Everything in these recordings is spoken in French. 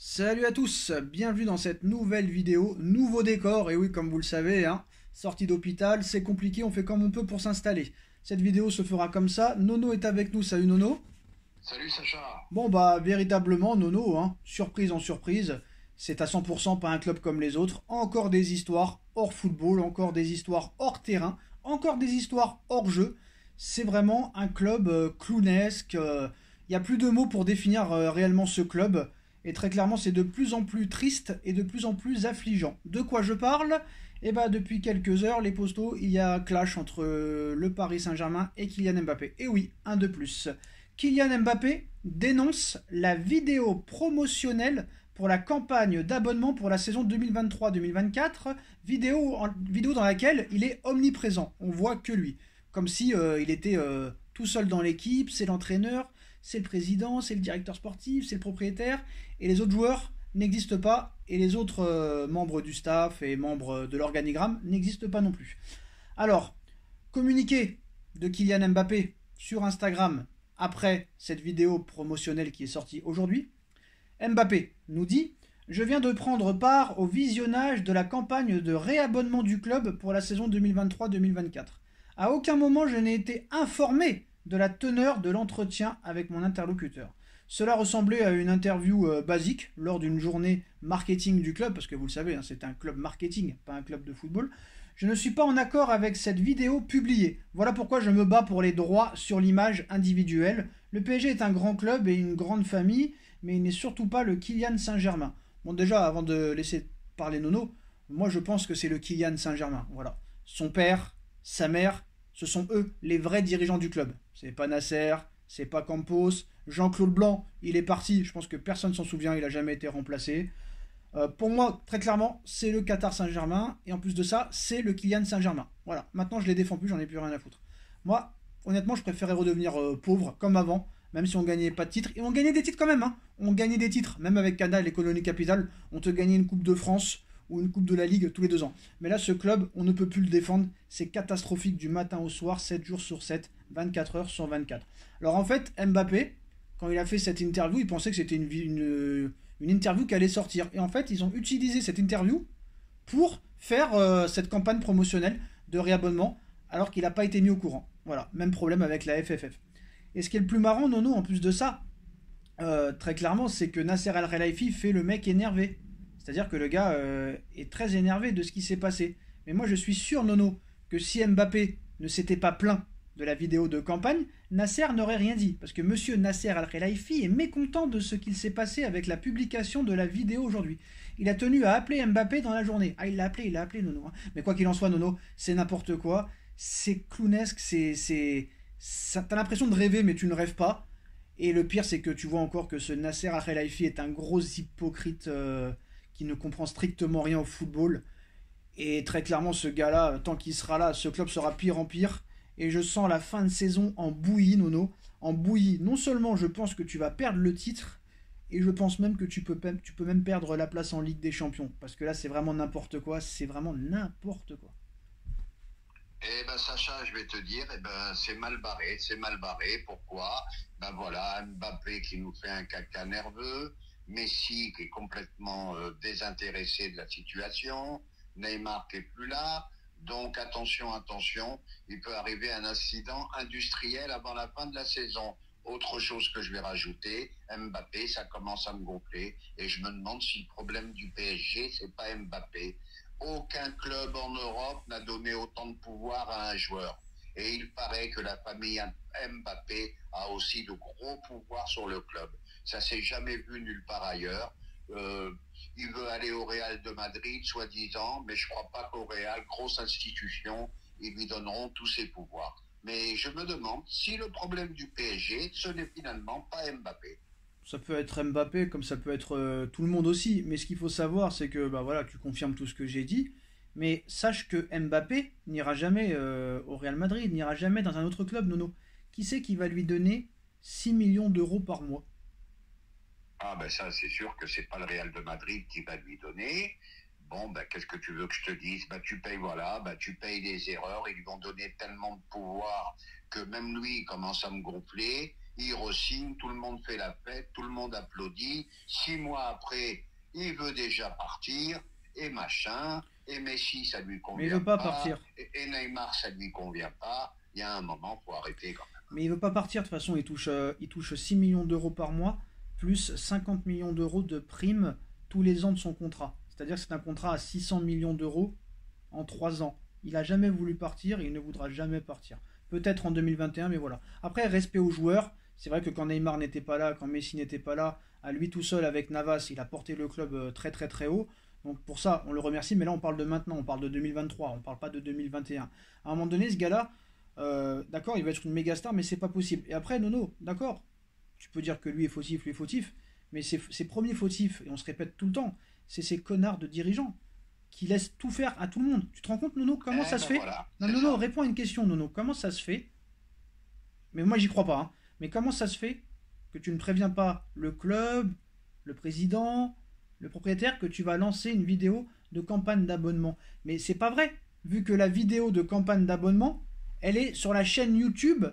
Salut à tous, bienvenue dans cette nouvelle vidéo, nouveau décor, et oui comme vous le savez, hein, sortie d'hôpital, c'est compliqué, on fait comme on peut pour s'installer. Cette vidéo se fera comme ça, Nono est avec nous, salut Nono. Salut Sacha. Bon bah véritablement Nono, hein, surprise en surprise, c'est à 100% pas un club comme les autres, encore des histoires hors football, encore des histoires hors terrain, encore des histoires hors jeu, c'est vraiment un club clownesque, il n'y a plus de mots pour définir réellement ce club, et très clairement c'est de plus en plus triste et de plus en plus affligeant. De quoi je parle? Eh bah depuis quelques heures, les postos, il y a un clash entre le Paris Saint-Germain et Kylian Mbappé. Et oui, un de plus. Kylian Mbappé dénonce la vidéo promotionnelle pour la campagne d'abonnement pour la saison 2023-2024, vidéo dans laquelle il est omniprésent. On voit que lui. Comme si il était tout seul dans l'équipe, c'est l'entraîneur, c'est le président, c'est le directeur sportif, c'est le propriétaire, et les autres joueurs n'existent pas, et les autres membres du staff et membres de l'organigramme n'existent pas non plus. Alors, communiqué de Kylian Mbappé sur Instagram après cette vidéo promotionnelle qui est sortie aujourd'hui. Mbappé nous dit: je viens de prendre part au visionnage de la campagne de réabonnement du club pour la saison 2023-2024. À aucun moment je n'ai été informé de la teneur de l'entretien avec mon interlocuteur. Cela ressemblait à une interview basique lors d'une journée marketing du club, parce que vous le savez, hein, c'est un club marketing, pas un club de football. Je ne suis pas en accord avec cette vidéo publiée. Voilà pourquoi je me bats pour les droits sur l'image individuelle. Le PSG est un grand club et une grande famille, mais il n'est surtout pas le Kylian Saint-Germain. Bon, déjà, avant de laisser parler Nono, moi je pense que c'est le Kylian Saint-Germain. Voilà. Son père, sa mère, ce sont eux les vrais dirigeants du club. C'est pas Nasser, c'est pas Campos. Jean-Claude Blanc, il est parti. Je pense que personne s'en souvient, il a jamais été remplacé. Pour moi, très clairement, c'est le Qatar Saint-Germain. Et en plus de ça, c'est le Kylian Saint-Germain. Voilà. Maintenant, je les défends plus, j'en ai plus rien à foutre. Moi, honnêtement, je préférais redevenir pauvre, comme avant, même si on gagnait pas de titres. Et on gagnait des titres quand même, hein. On gagnait des titres. Même avec Canal et Colonie Capitale, on te gagnait une Coupe de France ou une Coupe de la Ligue tous les 2 ans. Mais là, ce club, on ne peut plus le défendre. C'est catastrophique du matin au soir, 7 jours sur 7, 24 heures sur 24. Alors en fait, Mbappé, quand il a fait cette interview, il pensait que c'était une interview qui allait sortir. Et en fait, ils ont utilisé cette interview pour faire cette campagne promotionnelle de réabonnement, alors qu'il n'a pas été mis au courant. Voilà, même problème avec la FFF. Et ce qui est le plus marrant, Nono, en plus de ça, très clairement, c'est que Nasser Al-Khelaifi fait le mec énervé. C'est-à-dire que le gars est très énervé de ce qui s'est passé. Mais moi, je suis sûr, Nono, que si Mbappé ne s'était pas plaint de la vidéo de campagne, Nasser n'aurait rien dit. Parce que monsieur Nasser Al-Khelaifi est mécontent de ce qu'il s'est passé avec la publication de la vidéo aujourd'hui. Il a tenu à appeler Mbappé dans la journée. Ah, il l'a appelé, Nono. Hein. Mais quoi qu'il en soit, Nono, c'est n'importe quoi. C'est clownesque, t'as l'impression de rêver, mais tu ne rêves pas. Et le pire, c'est que tu vois encore que ce Nasser Al-Khelaifi est un gros hypocrite qui ne comprend strictement rien au football. Et très clairement, ce gars-là, tant qu'il sera là, ce club sera pire en pire. Et je sens la fin de saison en bouillie, Nono. En bouillie. Non seulement je pense que tu vas perdre le titre, et je pense même que tu peux même perdre la place en Ligue des Champions. Parce que là, c'est vraiment n'importe quoi. C'est vraiment n'importe quoi. Eh ben Sacha, je vais te dire, eh ben c'est mal barré, c'est mal barré. Pourquoi? Ben voilà, Mbappé qui nous fait un caca nerveux, Messi qui est complètement désintéressé de la situation, Neymar qui est plus là. Donc attention, attention, il peut arriver un incident industriel avant la fin de la saison. Autre chose que je vais rajouter, Mbappé, ça commence à me gonfler et je me demande si le problème du PSG, c'est pas Mbappé. Aucun club en Europe n'a donné autant de pouvoir à un joueur. Et il paraît que la famille Mbappé a aussi de gros pouvoirs sur le club. Ça s'est jamais vu nulle part ailleurs. Euh, il veut aller au Real de Madrid, soi-disant, mais je crois pas qu'au Real, grosse institution, ils lui donneront tous ses pouvoirs. Mais je me demande si le problème du PSG, ce n'est finalement pas Mbappé. Ça peut être Mbappé comme ça peut être tout le monde aussi. Mais ce qu'il faut savoir, c'est que bah voilà, tu confirmes tout ce que j'ai dit. Mais sache que Mbappé n'ira jamais au Real Madrid, n'ira jamais dans un autre club, Nono. Qui c'est qui va lui donner 6 millions d'euros par mois? Ah ben ça, c'est sûr que c'est pas le Real de Madrid qui va lui donner. Bon, ben qu'est-ce que tu veux que je te dise? Ben tu payes, voilà, ben tu payes des erreurs. Ils lui vont donner tellement de pouvoir que même lui il commence à me gonfler. il re-signe, tout le monde fait la fête, tout le monde applaudit. 6 mois après, il veut déjà partir, et machin, et Messi, ça lui convient Mais il veut pas partir. et Neymar, ça lui convient pas. Il y a un moment, faut arrêter quand même. Mais il veut pas partir, de toute façon, il touche 6 millions d'euros par mois, plus 50 millions d'euros de primes tous les ans de son contrat. C'est-à-dire que c'est un contrat à 600 millions d'euros en 3 ans. Il a jamais voulu partir et il ne voudra jamais partir. Peut-être en 2021, mais voilà. Après, respect aux joueurs. C'est vrai que quand Neymar n'était pas là, quand Messi n'était pas là, à lui tout seul avec Navas, il a porté le club très très très haut. Donc pour ça, on le remercie, mais là on parle de maintenant, on parle de 2023, on ne parle pas de 2021. À un moment donné, ce gars-là, d'accord, il va être une méga star, mais c'est pas possible. Et après, Nono, d'accord, tu peux dire que lui est fautif, mais ses premiers fautifs, et on se répète tout le temps, c'est ces connards de dirigeants qui laissent tout faire à tout le monde. Tu te rends compte, Nono, comment ça se fait? Voilà, Non, Nono, réponds à une question, Nono. Comment ça se fait? Mais moi, j'y crois pas, hein. Mais comment ça se fait que tu ne préviens pas le club, le président, le propriétaire, que tu vas lancer une vidéo de campagne d'abonnement? Mais c'est pas vrai, vu que la vidéo de campagne d'abonnement, elle est sur la chaîne YouTube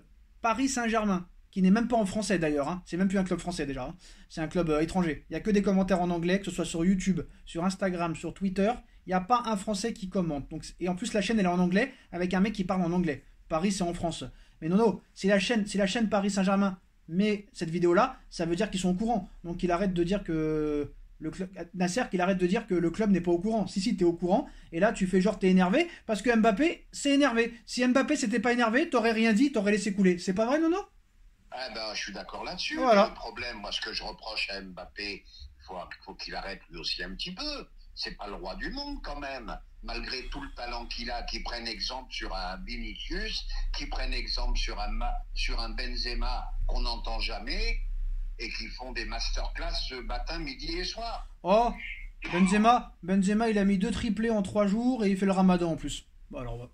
Paris Saint-Germain, qui n'est même pas en français d'ailleurs, hein. C'est même plus un club français déjà, hein. C'est un club étranger. Il n'y a que des commentaires en anglais, que ce soit sur YouTube, sur Instagram, sur Twitter. Il n'y a pas un français qui commente. Donc, et en plus, la chaîne elle est en anglais, avec un mec qui parle en anglais. Paris, c'est en France. Mais non, c'est la chaîne Paris Saint-Germain. Mais cette vidéo-là, ça veut dire qu'ils sont au courant. Donc il arrête de dire que le club, Nasser, qu'il arrête de dire que le club n'est pas au courant. Si, t'es au courant. Et là, tu fais genre t'es énervé parce que Mbappé s'est énervé. Si Mbappé s'était pas énervé, t'aurais rien dit, t'aurais laissé couler. C'est pas vrai, Nono? Ah ben, je suis d'accord là-dessus. Voilà. Le problème, moi, ce que je reproche à Mbappé, faut qu'il arrête lui aussi un petit peu. C'est pas le roi du monde quand même. Malgré tout le talent qu'il a, qu'il prenne exemple sur un Vinicius, qu'il prenne exemple sur un Benzema qu'on n'entend jamais, et qui font des masterclass ce matin, midi et soir. Oh, Benzema, il a mis 2 triplés en 3 jours et il fait le ramadan en plus. Bon, alors,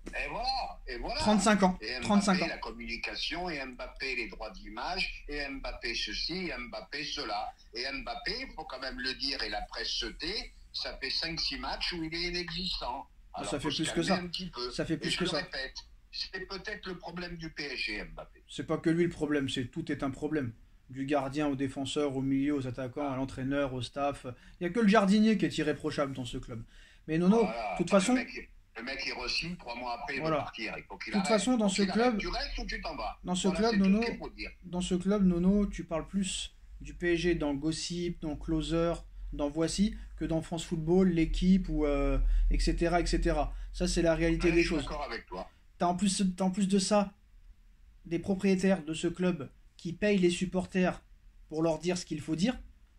Et voilà. 35 ans. Et Mbappé, 35 ans. la communication, et Mbappé, les droits d'image, et Mbappé ceci, et Mbappé cela. Et Mbappé, il faut quand même le dire, et la presse se tait, ça fait 5-6 matchs où il est inexistant. Alors, ça fait faut plus se que calmer ça. un petit peu. Ça fait plus et que je ça. le répète, c'est peut-être le problème du PSG, Mbappé. C'est pas que lui le problème, c'est tout est un problème. Du gardien au défenseur, au milieu, aux attaquants, à l'entraîneur, au staff. Il n'y a que le jardinier qui est irréprochable dans ce club. Mais Nono, de toute façon... Le mec, il re-signe 3 mois après, il voilà. veut partir. Il faut qu'il de toute façon, dans ce club... Tu restes ou tu t'en vas? Dans ce club, Nono, tu parles plus du PSG dans Gossip, dans Closer, dans Voici, que dans France Football, l'équipe, ou etc., etc. Ça, c'est la réalité des choses. Je suis d'accord avec toi. T'as en plus de ça, des propriétaires de ce club qui payent les supporters pour leur dire ce qu'il faut dire.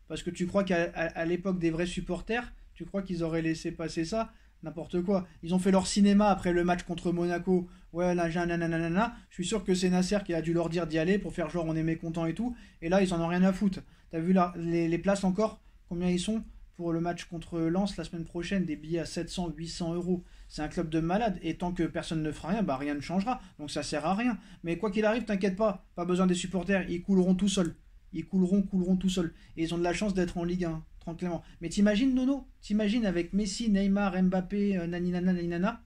Parce que tu crois qu'à l'époque des vrais supporters, tu crois qu'ils auraient laissé passer ça? N'importe quoi. Ils ont fait leur cinéma après le match contre Monaco. Ouais, nanana. Je suis sûr que c'est Nasser qui a dû leur dire d'y aller pour faire genre on est mécontent et tout. Et là, ils en ont rien à foutre. T'as vu là, les places encore? Combien ils sont pour le match contre Lens la semaine prochaine? Des billets à 700, 800 euros. C'est un club de malades. Et tant que personne ne fera rien, bah rien ne changera. Donc ça sert à rien. Mais quoi qu'il arrive, t'inquiète pas. Pas besoin des supporters. Ils couleront tout seuls. Ils couleront tout seuls. Et ils ont de la chance d'être en Ligue 1. Tranquillement. Mais t'imagines, Nono? T'imagines avec Messi, Neymar, Mbappé, naninana,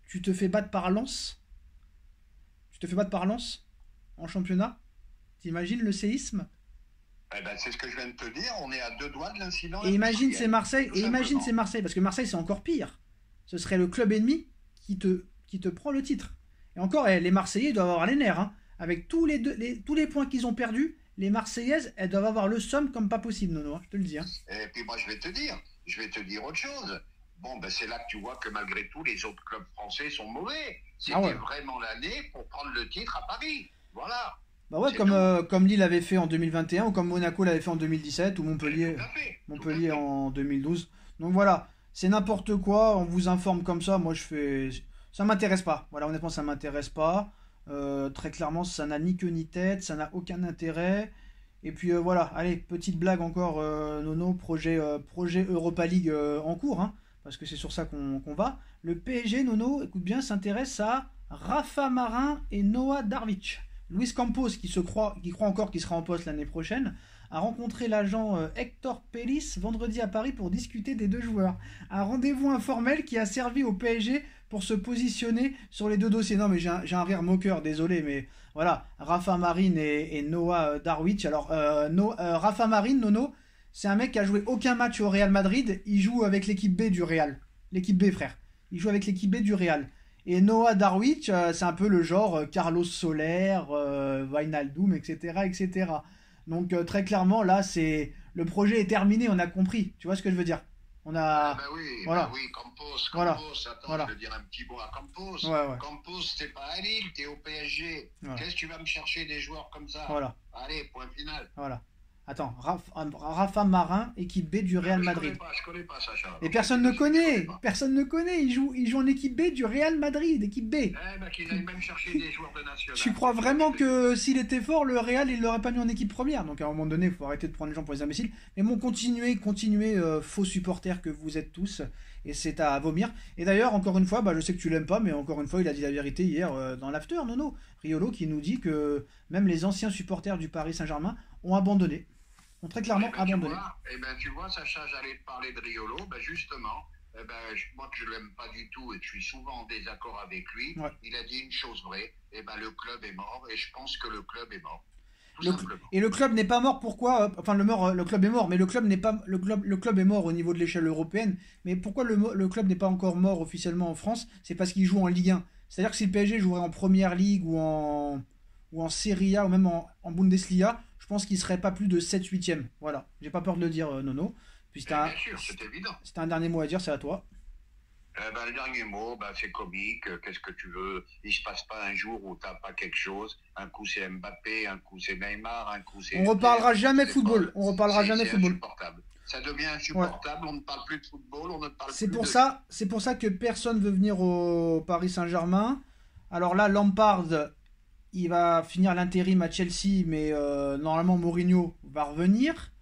tu te fais battre par Lens? Tu te fais battre par Lens en championnat? T'imagines le séisme? Eh ben, c'est ce que je viens de te dire, on est à 2 doigts de l'incident. Et imagine c'est Marseille, parce que Marseille c'est encore pire. Ce serait le club ennemi qui te prend le titre. Et encore, les Marseillais doivent avoir les nerfs, hein. Avec tous les points qu'ils ont perdus, les Marseillaises, elles doivent avoir le somme comme pas possible, Nono, hein, je te le dis. Hein. Et puis moi, je vais te dire autre chose. Bon, ben c'est là que tu vois que malgré tout, les autres clubs français sont mauvais. C'était vraiment l'année pour prendre le titre à Paris. Voilà. Bah ouais, comme Lille avait fait en 2021, ou comme Monaco l'avait fait en 2017, ou Montpellier en 2012. Donc voilà, c'est n'importe quoi, on vous informe comme ça, ça m'intéresse pas. Voilà, honnêtement, ça m'intéresse pas. Très clairement, ça n'a ni queue ni tête, ça n'a aucun intérêt. Et puis voilà, allez, petite blague encore, Nono, projet Europa League en cours, hein, parce que c'est sur ça qu'on va. Le PSG, Nono, écoute bien, s'intéresse à Rafa Marin et Noah Darvic. Luis Campos, qui croit encore qu'il sera en poste l'année prochaine, a rencontré l'agent Hector Pellis vendredi à Paris pour discuter des deux joueurs. Un rendez-vous informel qui a servi au PSG pour se positionner sur les deux dossiers. Non, mais j'ai un rire moqueur, désolé, mais voilà. Rafa Marine et Noah Darwich. Alors, Rafa Marine, Nono, c'est un mec qui a joué aucun match au Real Madrid. Il joue avec l'équipe B du Real. L'équipe B, frère. Il joue avec l'équipe B du Real. Et Noah Darwich, c'est un peu le genre Carlos Soler, Wijnaldum, etc., etc. Donc très clairement, là, le projet est terminé, on a compris. Tu vois ce que je veux dire? On a... Voilà. Bah oui, Campos, Voilà. attends, Voilà. je veux dire un petit mot à Campos. Ouais. Campos, t'es pas à Lille, t'es au PSG. Voilà. Qu'est-ce que tu vas me chercher des joueurs comme ça? Voilà. Allez, point final. Voilà. Attends, Rafa Marin, équipe B du Real Madrid. Je connais pas Sacha. Et personne ne connaît. Personne ne connaît. Il joue en équipe B du Real Madrid, équipe B. Qu'il aille même chercher des joueurs de national. Tu crois vraiment que s'il était fort, le Real, il l'aurait pas mis en équipe première? Donc à un moment donné, il faut arrêter de prendre les gens pour les imbéciles. Mais bon, continuez, faux supporters que vous êtes tous. Et c'est à vomir. Et d'ailleurs, encore une fois, je sais que tu l'aimes pas, mais encore une fois, il a dit la vérité hier dans l'after, Nono. Riolo qui nous dit que même les anciens supporters du Paris Saint-Germain ont abandonné. Ont très clairement abandonné. Tu vois, Sacha, j'allais te parler de Riolo, justement, moi que je ne l'aime pas du tout et que je suis souvent en désaccord avec lui, il a dit une chose vraie, le club est mort et je pense que le club est mort. Et le club n'est pas mort, pourquoi? Enfin, le club est mort, mais le club est mort au niveau de l'échelle européenne. Mais pourquoi le club n'est pas encore mort officiellement en France? C'est parce qu'il joue en Ligue 1. C'est-à-dire que si le PSG jouerait en Première Ligue ou en Serie A ou même en Bundesliga, je pense qu'il serait pas plus de 7-8e. Voilà, j'ai pas peur de le dire, Nono. Puis bien sûr, c'est évident. Si t'as un dernier mot à dire, c'est à toi. Le dernier mot, c'est comique. Qu'est-ce que tu veux? Il se passe pas un jour où t'as pas quelque chose. Un coup c'est Mbappé, un coup c'est Neymar, un coup c'est... On reparlera jamais football. On reparlera jamais football. Insupportable. Ça devient insupportable. On ne parle plus de football. On ne parle c'est plus pour de... ça. C'est pour ça que personne veut venir au Paris Saint-Germain. Alors là, Lampard, il va finir l'intérim à Chelsea, mais normalement Mourinho va revenir.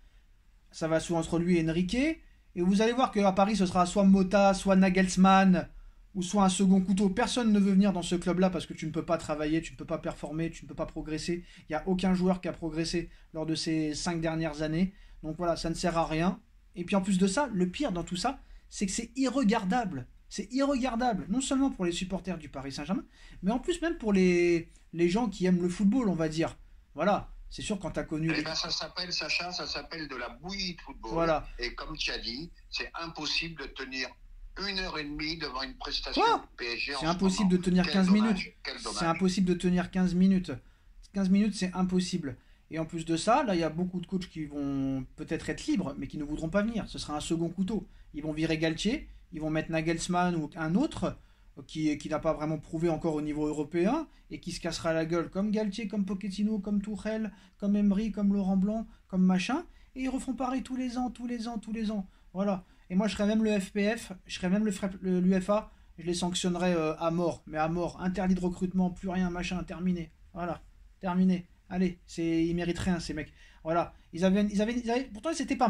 Ça va souvent entre lui et Enrique. Et vous allez voir qu'à Paris, ce sera soit Mota, soit Nagelsmann, ou soit un second couteau. Personne ne veut venir dans ce club-là parce que tu ne peux pas travailler, tu ne peux pas performer, tu ne peux pas progresser. Il n'y a aucun joueur qui a progressé lors de ces 5 dernières années. Donc voilà, ça ne sert à rien. Et puis en plus de ça, le pire dans tout ça, c'est que c'est irregardable. C'est irregardable, non seulement pour les supporters du Paris Saint-Germain, mais en plus même pour les gens qui aiment le football, on va dire. Voilà. C'est sûr, quand tu as connu... ça s'appelle, Sacha, ça s'appelle de la bouillie de football. Voilà. Et comme tu as dit, c'est impossible de tenir 1h30 devant une prestation PSG. C'est impossible de tenir 15 minutes. C'est impossible de tenir 15 minutes. 15 minutes, c'est impossible. Et en plus de ça, là, il y a beaucoup de coachs qui vont peut-être être libres, mais qui ne voudront pas venir. Ce sera un second couteau. Ils vont virer Galtier, ils vont mettre Nagelsmann ou un autre qui n'a pas vraiment prouvé encore au niveau européen et qui se cassera la gueule comme Galtier, comme Pochettino, comme Tuchel, comme Emery, comme Laurent Blanc, comme machin, et ils refont pareil tous les ans. Voilà. Et moi je serais même le FPF, je serais même l'UFA, je les sanctionnerais à mort, mais à mort, interdit de recrutement, plus rien, machin, terminé. Voilà, terminé. Allez, ils méritent rien ces mecs. Voilà, pourtant c'était pas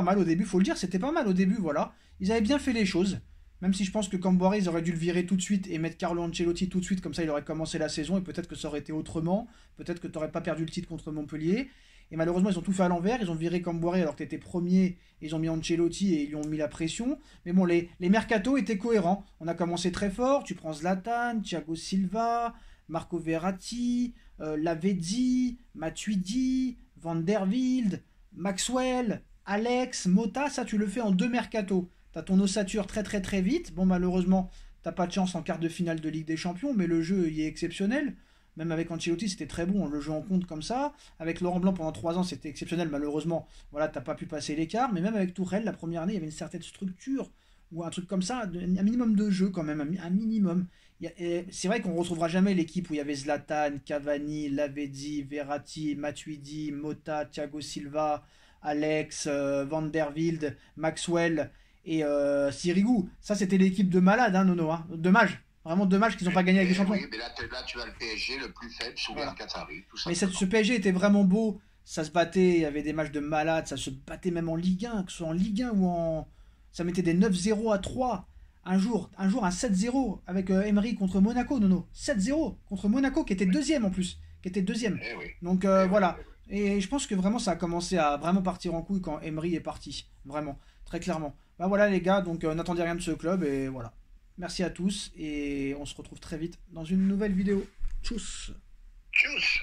mal au début, faut le dire, c'était pas mal au début, voilà. Ils avaient bien fait les choses. Même si je pense que Camboire, ils auraient dû le virer tout de suite et mettre Carlo Ancelotti tout de suite, comme ça il aurait commencé la saison et peut-être que ça aurait été autrement. Peut-être que tu n'aurais pas perdu le titre contre Montpellier. Et malheureusement, ils ont tout fait à l'envers. Ils ont viré Camboire alors que tu étais premier. Ils ont mis Ancelotti et ils lui ont mis la pression. Mais bon, les mercatos étaient cohérents. On a commencé très fort. Tu prends Zlatan, Thiago Silva, Marco Verratti, Lavezzi, Matuidi, Van der Wild, Maxwell, Alex, Mota. Ça, tu le fais en 2 mercatos. T'as ton ossature très très très vite. Bon, malheureusement, t'as pas de chance en quart de finale de Ligue des Champions, mais le jeu y est exceptionnel. Même avec Ancelotti, c'était très bon, le jeu en compte comme ça. Avec Laurent Blanc pendant 3 ans, c'était exceptionnel. Malheureusement, voilà, t'as pas pu passer l'écart. Mais même avec Tourelle, la première année, il y avait une certaine structure ou un truc comme ça, un minimum de jeu quand même, un minimum. C'est vrai qu'on retrouvera jamais l'équipe où il y avait Zlatan, Cavani, Lavezzi, Verratti, Matuidi, Mota, Thiago Silva, Alex, Van der Wild, Maxwell et Sirigu. Ça, c'était l'équipe de malade, hein, Nono. Hein. Dommage. Vraiment dommage qu'ils n'ont pas gagné avec les champions. Oui, mais là, tu as le PSG le plus faible sous les Qatari. Mais ce PSG était vraiment beau. Ça se battait, il y avait des matchs de malade. Ça se battait même en Ligue 1, que ce soit en Ligue 1 ou en... Ça mettait des 9-0 à 3. Un jour un 7-0 avec Emery contre Monaco, Nono. 7-0 contre Monaco, qui était deuxième en plus. Qui était deuxième. Donc voilà. Et je pense que vraiment ça a commencé à vraiment partir en couille quand Emery est parti. Vraiment, très clairement. Bah voilà les gars, donc n'attendez rien de ce club et voilà. Merci à tous et on se retrouve très vite dans une nouvelle vidéo. Tchuss. Tchuss.